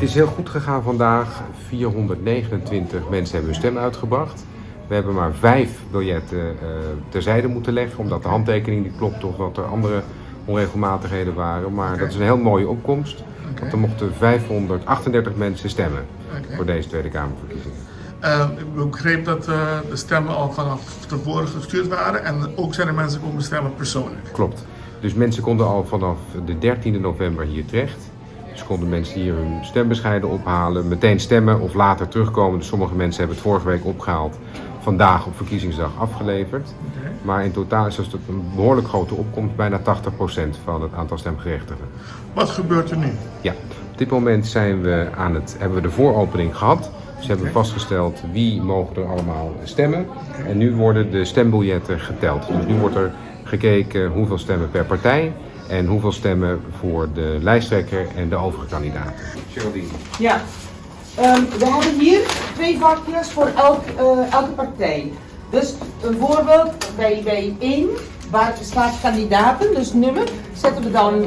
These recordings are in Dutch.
is heel goed gegaan vandaag. 429 mensen hebben hun stem uitgebracht. We hebben maar 5 biljetten terzijde moeten leggen, omdat de handtekening niet klopt of dat er andere onregelmatigheden waren. Maar dat is een heel mooie opkomst. Want er mochten 538 mensen stemmen voor deze Tweede Kamerverkiezingen. Ik begreep dat de stemmen al vanaf tevoren gestuurd waren en ook zijn er mensen komen stemmen persoonlijk. Klopt. Dus mensen konden al vanaf de 13e november hier terecht. Dus konden mensen hier hun stembescheiden ophalen, meteen stemmen of later terugkomen. Dus sommige mensen hebben het vorige week opgehaald, vandaag op verkiezingsdag afgeleverd. Maar in totaal is dat een behoorlijk grote opkomst, bijna 80% van het aantal stemgerechtigden. Wat gebeurt er nu? Ja, op dit moment hebben we de vooropening gehad. Dus hebben we vastgesteld wie mogen er allemaal stemmen. En nu worden de stembiljetten geteld. Dus nu wordt er gekeken hoeveel stemmen per partij en hoeveel stemmen voor de lijsttrekker en de overige kandidaten. Geraldine. Ja, we hebben hier 2 vakjes voor elke partij. Dus een voorbeeld bij 1, waar staat kandidaten, dus nummer, zetten we dan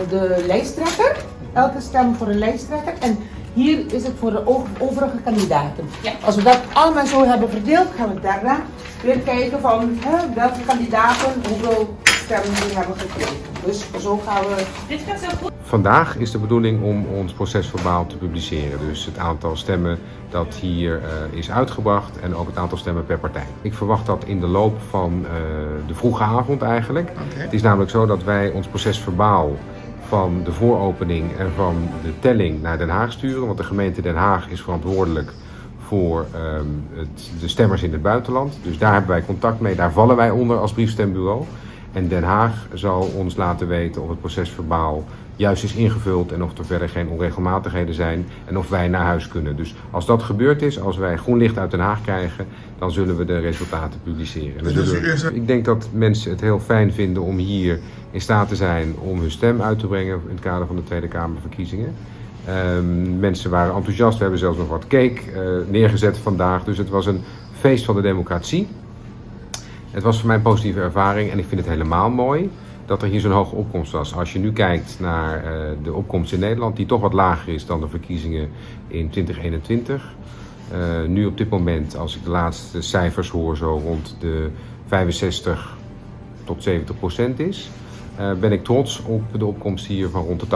de lijsttrekker. Elke stem voor een lijsttrekker. En hier is het voor de overige kandidaten. Ja. Als we dat allemaal zo hebben verdeeld, gaan we daarna weer kijken van welke kandidaten hoeveel stemmen die hebben gekregen. Dus zo gaan we. Dit gaat zo goed. Vandaag is de bedoeling om ons procesverbaal te publiceren. Dus het aantal stemmen dat hier is uitgebracht en ook het aantal stemmen per partij. Ik verwacht dat in de loop van de vroege avond eigenlijk. Het is namelijk zo dat wij ons procesverbaal van de vooropening en van de telling naar Den Haag sturen. Want de gemeente Den Haag is verantwoordelijk voor de stemmers in het buitenland. Dus daar hebben wij contact mee, daar vallen wij onder als briefstembureau. En Den Haag zal ons laten weten of het procesverbaal juist is ingevuld en of er verder geen onregelmatigheden zijn en of wij naar huis kunnen. Dus als dat gebeurd is, als wij groen licht uit Den Haag krijgen, dan zullen we de resultaten publiceren. Ik denk dat mensen het heel fijn vinden om hier in staat te zijn om hun stem uit te brengen in het kader van de Tweede Kamerverkiezingen. Mensen waren enthousiast, we hebben zelfs nog wat cake neergezet vandaag, dus het was een feest van de democratie. Het was voor mij een positieve ervaring en ik vind het helemaal mooi dat er hier zo'n hoge opkomst was. Als je nu kijkt naar de opkomst in Nederland, die toch wat lager is dan de verkiezingen in 2021. Nu op dit moment, als ik de laatste cijfers hoor, zo rond de 65 tot 70% is, ben ik trots op de opkomst hier van rond de 80%.